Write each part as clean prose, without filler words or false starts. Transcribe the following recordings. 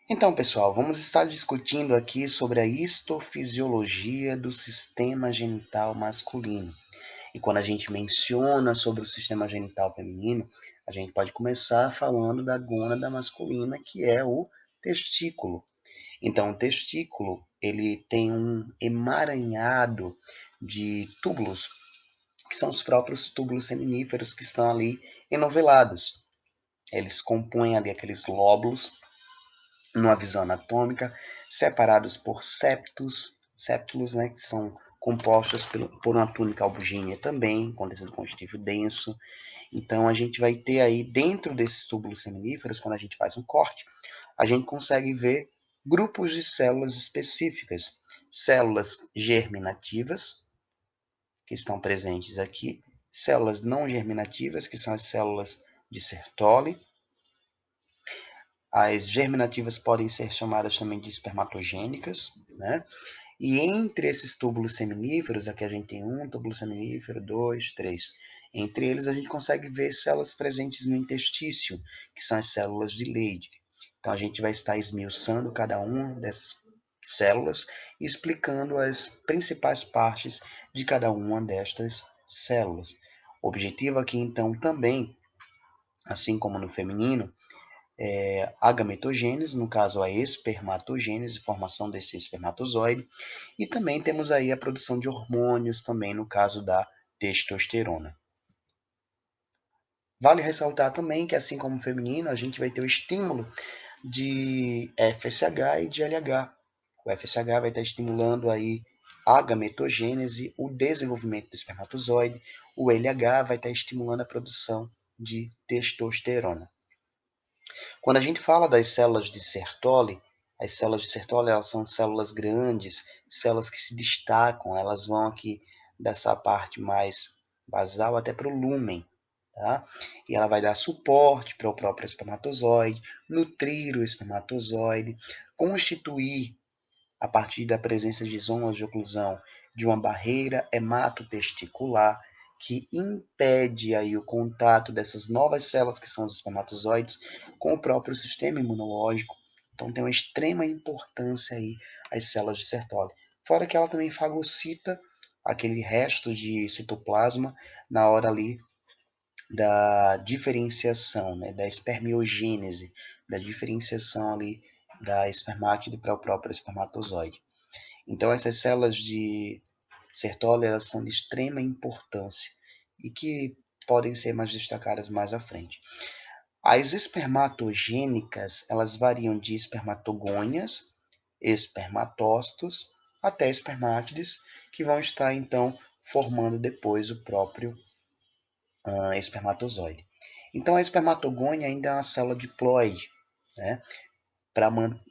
Então, pessoal, vamos estar discutindo aqui sobre a histofisiologia do sistema genital masculino. E quando a gente menciona sobre o sistema genital feminino, a gente pode começar falando da gônada masculina, que é o testículo. Então, o testículo, ele tem um emaranhado de túbulos, que são os próprios túbulos seminíferos que estão ali enovelados. Eles compõem ali aqueles lóbulos numa visão anatômica, separados por septos, né, que são compostos por uma túnica albugínea também, com tecido conjuntivo denso. Então, a gente vai ter aí, dentro desses túbulos seminíferos, quando a gente faz um corte, a gente consegue ver grupos de células específicas. Células germinativas, que estão presentes aqui, células não germinativas, que são as células de Sertoli. As germinativas podem ser chamadas também de espermatogênicas, né? E entre esses túbulos seminíferos, aqui a gente tem um túbulo seminífero, dois, três. Entre eles a gente consegue ver células presentes no interstício, que são as células de Leydig. Então a gente vai estar esmiuçando cada uma dessas células e explicando as principais partes de cada uma destas células. O objetivo aqui então também, assim como no feminino, a gametogênese, no caso a espermatogênese, formação desse espermatozoide, e também temos aí a produção de hormônios também no caso da testosterona. Vale ressaltar também que assim como o feminino, a gente vai ter o estímulo de FSH e de LH. O FSH vai estar estimulando aí a gametogênese, o desenvolvimento do espermatozoide, o LH vai estar estimulando a produção de testosterona. Quando a gente fala das células de Sertoli, as células de Sertoli elas são células grandes, células que se destacam, elas vão aqui dessa parte mais basal até para o lúmen, tá? E ela vai dar suporte para o próprio espermatozoide, nutrir o espermatozoide, constituir, a partir da presença de zonas de oclusão, de uma barreira hematotesticular que impede aí o contato dessas novas células que são os espermatozoides com o próprio sistema imunológico. Então tem uma extrema importância aí as células de Sertoli. Fora que ela também fagocita aquele resto de citoplasma na hora ali da diferenciação, né, da espermiogênese, da diferenciação ali da espermátide para o próprio espermatozoide. Então essas células de Sertoli elas são de extrema importância e que podem ser mais destacadas mais à frente. As espermatogênicas, elas variam de espermatogônias, espermatócitos, até espermátides, que vão estar então formando depois o próprio espermatozoide. Então a espermatogônia ainda é uma célula diploide, né?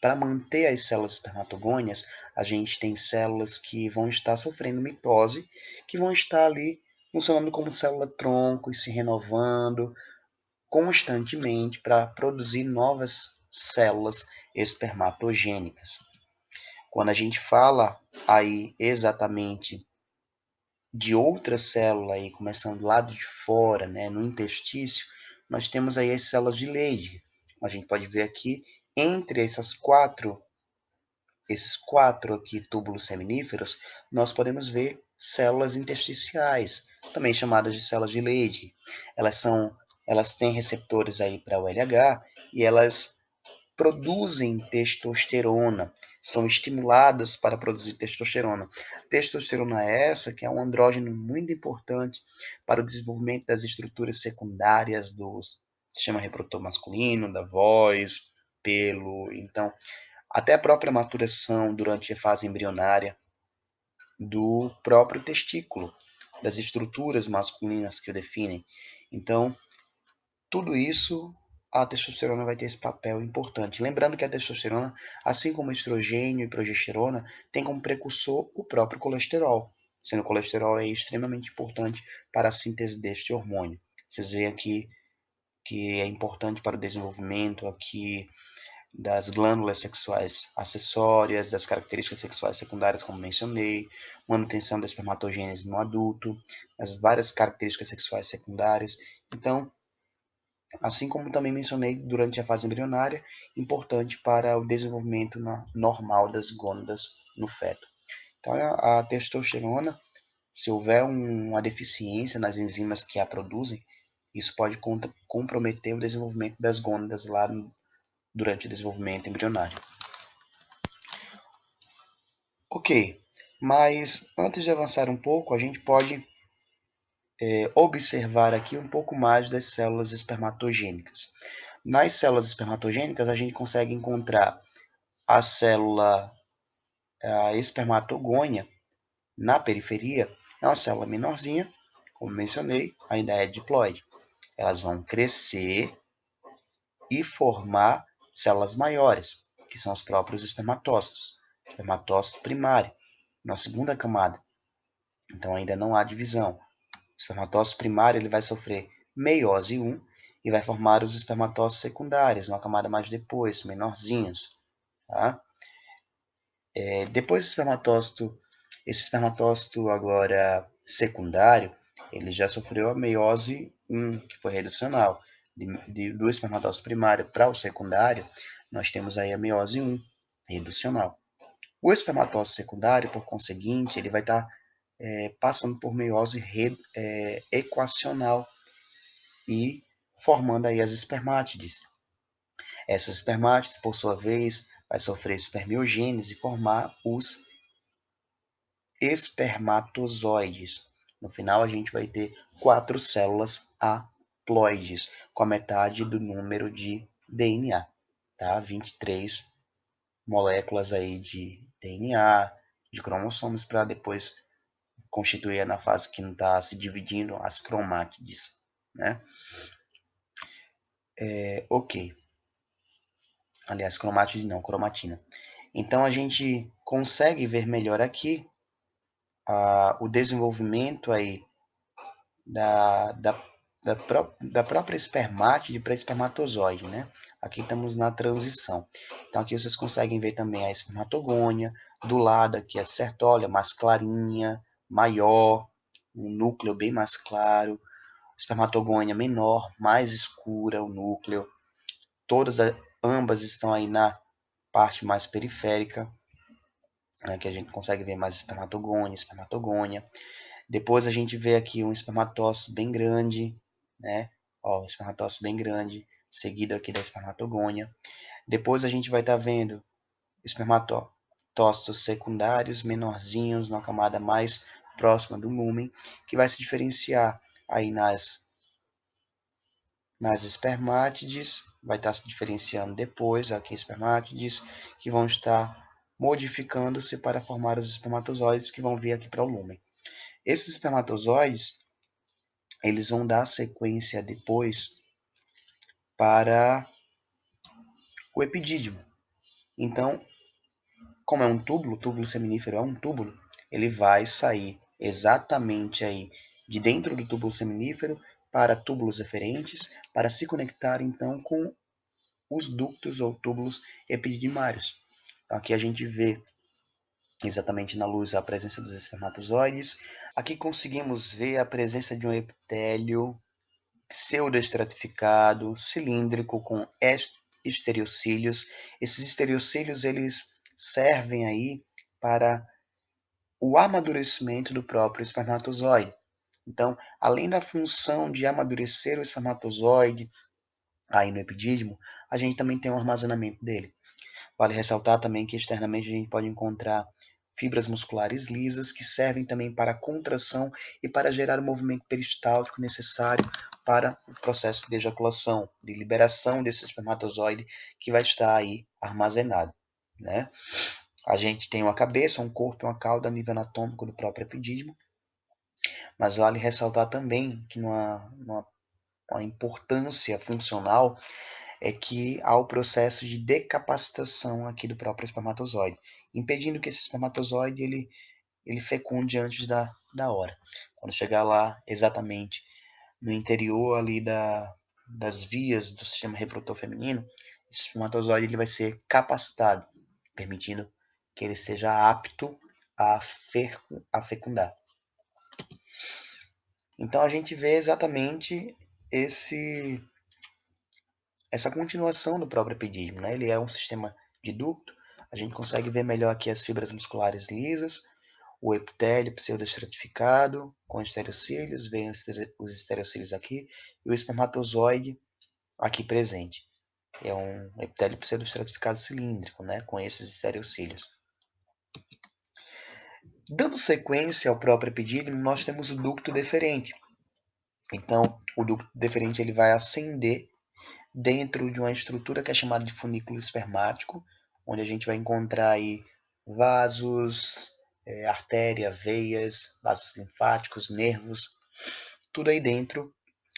Para manter as células espermatogônias, a gente tem células que vão estar sofrendo mitose, que vão estar ali funcionando como célula-tronco e se renovando constantemente para produzir novas células espermatogênicas. Quando a gente fala aí exatamente de outra célula aí, começando do lado de fora, né, no interstício, nós temos aí as células de Leydig. A gente pode ver aqui entre esses quatro aqui túbulos seminíferos, nós podemos ver células intersticiais, também chamadas de células de Leydig. Elas têm receptores aí para o LH e elas produzem testosterona, são estimuladas para produzir testosterona. Testosterona é essa que é um andrógeno muito importante para o desenvolvimento das estruturas secundárias do sistema reprodutor masculino, da voz, pelo. Então, até a própria maturação durante a fase embrionária do próprio testículo, das estruturas masculinas que o definem. Então, tudo isso a testosterona vai ter esse papel importante. Lembrando que a testosterona, assim como o estrogênio e progesterona, tem como precursor o próprio colesterol, sendo o colesterol é extremamente importante para a síntese deste hormônio. Vocês veem aqui que é importante para o desenvolvimento aqui das glândulas sexuais acessórias, das características sexuais secundárias, como mencionei, manutenção da espermatogênese no adulto, as várias características sexuais secundárias. Então, assim como também mencionei durante a fase embrionária, importante para o desenvolvimento normal das gônadas no feto. Então, a testosterona, se houver uma deficiência nas enzimas que a produzem, isso pode comprometer o desenvolvimento das gônadas lá durante o desenvolvimento embrionário. Ok, mas antes de avançar um pouco, a gente pode observar aqui um pouco mais das células espermatogênicas. Nas células espermatogênicas, a gente consegue encontrar a célula espermatogônia na periferia. É uma célula menorzinha, como mencionei, ainda é diploide. Elas vão crescer e formar células maiores, que são os próprios espermatócitos. Espermatócito primário, na segunda camada. Então ainda não há divisão. O espermatócito primário ele vai sofrer meiose 1 e vai formar os espermatócitos secundários, numa camada mais depois, menorzinhos. Tá? Depois do espermatócito, esse espermatócito agora secundário, ele já sofreu a meiose 1, que foi reducional. Do espermatócito primário para o secundário, nós temos aí a meiose 1, reducional. O espermatócito secundário, por conseguinte, ele vai estar passando por meiose equacional e formando aí as espermátides. Essas espermátides, por sua vez, vai sofrer espermiogênese e formar os espermatozoides. No final, a gente vai ter 4 células haploides, com a metade do número de DNA, tá? 23 moléculas aí de DNA, de cromossomos, para depois constituir na fase que não está se dividindo as cromátides, né? Ok. Aliás, cromátides não, cromatina. Então, a gente consegue ver melhor aqui o desenvolvimento aí da, da, da própria espermátide para espermatozoide, né? Aqui estamos na transição. Então, aqui vocês conseguem ver também a espermatogônia, do lado aqui a certólia, mais clarinha, maior, um núcleo bem mais claro, espermatogônia menor, mais escura o núcleo. Ambas estão aí na parte mais periférica, né, que a gente consegue ver mais espermatogônia. Depois a gente vê aqui um espermatócito bem grande, né? Ó, um espermatócito bem grande, seguido aqui da espermatogônia. Depois a gente vai estar vendo espermatócitos secundários, menorzinhos, numa camada mais próxima do lúmen, que vai se diferenciar aí nas espermátides, vai estar se diferenciando depois, aqui espermátides, que vão estar modificando-se para formar os espermatozoides que vão vir aqui para o lúmen. Esses espermatozoides, eles vão dar sequência depois para o epidídimo. Então, como é um túbulo, o túbulo seminífero é um túbulo, ele vai sair exatamente aí de dentro do túbulo seminífero para túbulos eferentes, para se conectar então com os ductos ou túbulos epididymários. Então, aqui a gente vê exatamente na luz a presença dos espermatozoides. Aqui conseguimos ver a presença de um epitélio pseudoestratificado, cilíndrico, com estereocílios. Esses estereocílios eles servem aí para o amadurecimento do próprio espermatozoide. Então, além da função de amadurecer o espermatozoide aí no epidídimo, a gente também tem um armazenamento dele. Vale ressaltar também que externamente a gente pode encontrar fibras musculares lisas que servem também para a contração e para gerar o movimento peristáltico necessário para o processo de ejaculação, de liberação desse espermatozoide que vai estar aí armazenado, né? A gente tem uma cabeça, um corpo e uma cauda a nível anatômico do próprio epidídimo, mas vale ressaltar também que numa importância funcional é que há o processo de decapacitação aqui do próprio espermatozoide, impedindo que esse espermatozoide ele fecunde antes da hora. Quando chegar lá exatamente no interior ali das vias do sistema reprodutor feminino, esse espermatozoide ele vai ser capacitado, permitindo que ele seja apto a fecundar. Então a gente vê exatamente esse essa continuação do próprio epidídimo, né? Ele é um sistema de ducto. A gente consegue ver melhor aqui as fibras musculares lisas, o epitélio pseudoestratificado com estereocílios, vem os estereocílios aqui, e o espermatozoide aqui presente. É um epitélio pseudoestratificado cilíndrico, né, com esses estereocílios. Dando sequência ao próprio epidídimo, nós temos o ducto deferente. Então, o ducto deferente ele vai ascender dentro de uma estrutura que é chamada de funículo espermático, onde a gente vai encontrar aí vasos, artéria, veias, vasos linfáticos, nervos, tudo aí dentro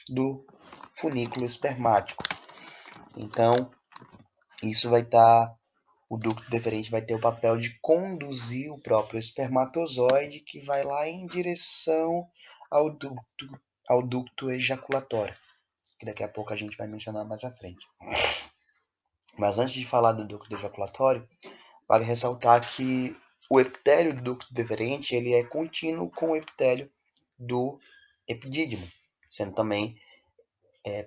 do funículo espermático. Então, isso vai estar, o ducto deferente vai ter o papel de conduzir o próprio espermatozoide, que vai lá em direção ao ducto ejaculatório, que daqui a pouco a gente vai mencionar mais à frente. Mas antes de falar do ducto ejaculatório, vale ressaltar que o epitélio do ducto deferente ele é contínuo com o epitélio do epidídimo, sendo também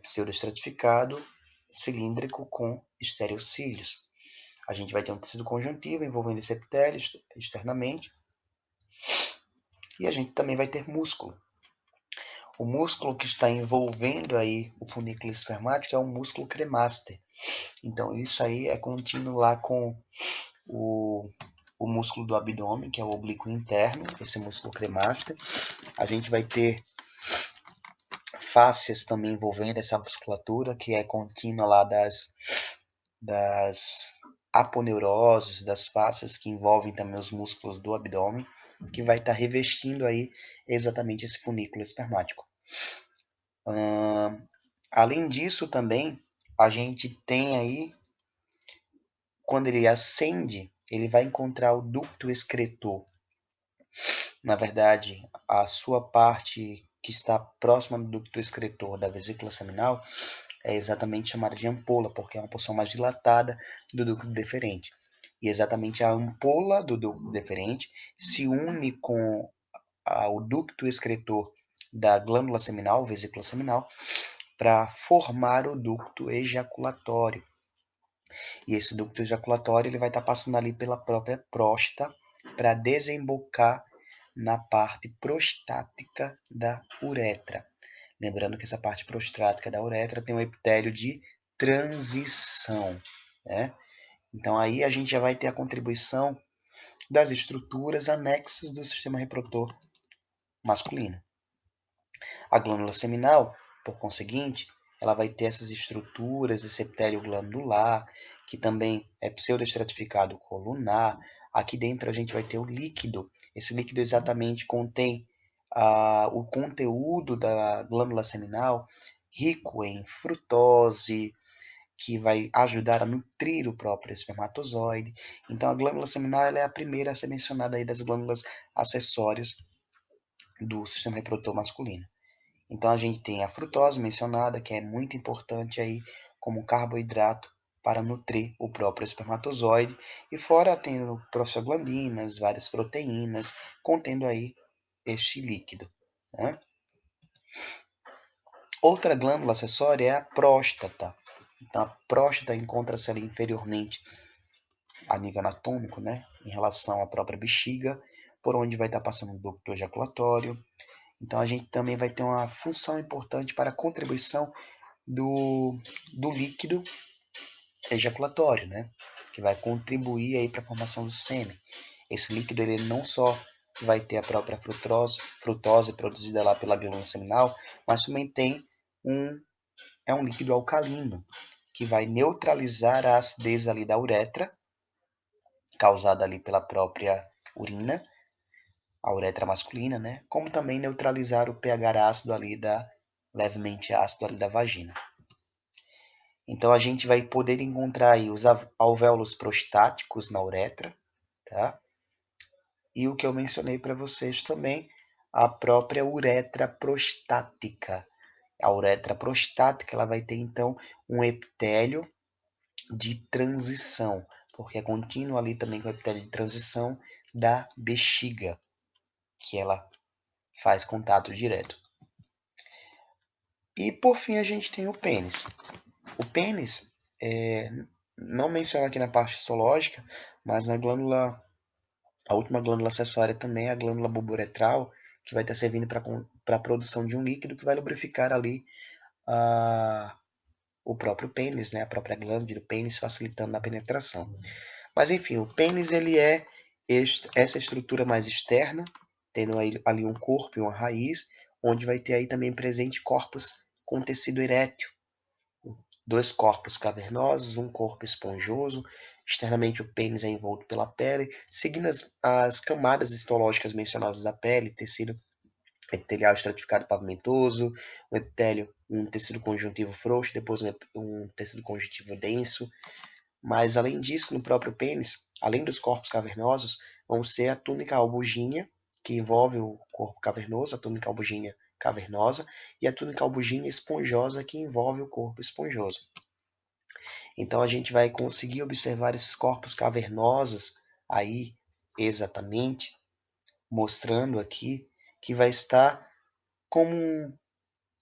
pseudoestratificado, cilíndrico com estereocílios. A gente vai ter um tecido conjuntivo envolvendo esse epitélio externamente, e a gente também vai ter músculo. O músculo que está envolvendo aí o funículo espermático é o músculo cremaster. Então, isso aí é contínuo lá com o músculo do abdômen, que é o oblíquo interno, esse músculo cremaster. A gente vai ter fáscias também envolvendo essa musculatura, que é contínua lá das aponeuroses, das fáscias que envolvem também os músculos do abdômen, que vai estar revestindo aí exatamente esse funículo espermático. Além disso também, a gente tem aí, quando ele ascende, ele vai encontrar o ducto excretor. Na verdade, a sua parte que está próxima do ducto excretor da vesícula seminal é exatamente chamada de ampola, porque é uma porção mais dilatada do ducto deferente. E exatamente a ampola do ducto deferente se une com o ducto excretor da glândula seminal, vesícula seminal, para formar o ducto ejaculatório. E esse ducto ejaculatório ele vai estar passando ali pela própria próstata para desembocar na parte prostática da uretra. Lembrando que essa parte prostática da uretra tem um epitélio de transição, né? Então aí a gente já vai ter a contribuição das estruturas anexas do sistema reprodutor masculino. A glândula seminal, por conseguinte, ela vai ter essas estruturas, esse epitélio glandular, que também é pseudoestratificado colunar. Aqui dentro a gente vai ter o líquido. Esse líquido exatamente contém o conteúdo da glândula seminal, rico em frutose, que vai ajudar a nutrir o próprio espermatozoide. Então, a glândula seminal ela é a primeira a ser mencionada aí das glândulas acessórias do sistema reprodutor masculino. Então, a gente tem a frutose mencionada, que é muito importante aí como carboidrato para nutrir o próprio espermatozoide. E fora tem prostaglandinas, várias proteínas, contendo aí este líquido, né? Outra glândula acessória é a próstata. Então, a próstata encontra-se ali inferiormente a nível anatômico, né, em relação à própria bexiga, por onde vai estar passando o ducto ejaculatório. Então, a gente também vai ter uma função importante para a contribuição do líquido ejaculatório, né, que vai contribuir aí para a formação do sêmen. Esse líquido ele não só vai ter a própria frutose produzida lá pela glândula seminal, mas também tem um líquido alcalino, que vai neutralizar a acidez ali da uretra, causada ali pela própria urina, a uretra masculina, né? Como também neutralizar o pH ácido ali levemente ácido ali da vagina. Então a gente vai poder encontrar aí os alvéolos prostáticos na uretra, tá? E o que eu mencionei para vocês também, a própria uretra prostática. A uretra prostática ela vai ter então um epitélio de transição, porque é contínuo ali também com o epitélio de transição da bexiga, que ela faz contato direto. E por fim a gente tem o pênis. O pênis, não menciona aqui na parte histológica, mas na glândula, a última glândula acessória também é a glândula bulboretral, que vai estar servindo para a produção de um líquido que vai lubrificar ali o próprio pênis, né, a própria glândula do pênis, facilitando a penetração. Mas enfim, o pênis ele é essa estrutura mais externa, tendo ali um corpo e uma raiz, onde vai ter aí também presente corpos com tecido erétil, dois corpos cavernosos, um corpo esponjoso. Externamente o pênis é envolto pela pele, seguindo as camadas histológicas mencionadas da pele, tecido epitelial estratificado pavimentoso, um epitélio, um tecido conjuntivo frouxo, depois um tecido conjuntivo denso. Mas além disso, no próprio pênis, além dos corpos cavernosos, vão ser a túnica albugínea, que envolve o corpo cavernoso, a túnica albugínea cavernosa, e a túnica albugínea esponjosa, que envolve o corpo esponjoso. Então a gente vai conseguir observar esses corpos cavernosos aí exatamente, mostrando aqui que vai estar como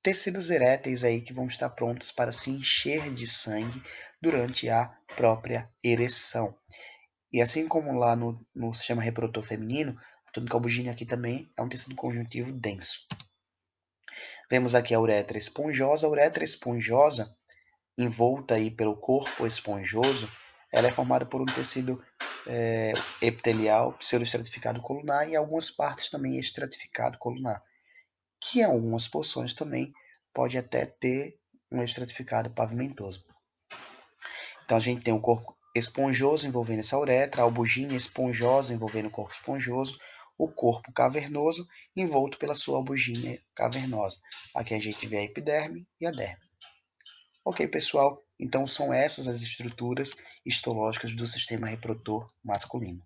tecidos eréteis aí que vão estar prontos para se encher de sangue durante a própria ereção. E assim como lá no sistema reprodutor feminino, a túnica albugínea aqui também é um tecido conjuntivo denso. Vemos aqui a uretra esponjosa. A uretra esponjosa, envolta aí pelo corpo esponjoso, ela é formada por um tecido epitelial pseudoestratificado colunar e algumas partes também estratificado colunar, que em algumas porções também pode até ter um estratificado pavimentoso. Então a gente tem o corpo esponjoso envolvendo essa uretra, a albugínea esponjosa envolvendo o corpo esponjoso, o corpo cavernoso envolto pela sua albugínea cavernosa. Aqui a gente vê a epiderme e a derme. Ok, pessoal? Então são essas as estruturas histológicas do sistema reprodutor masculino.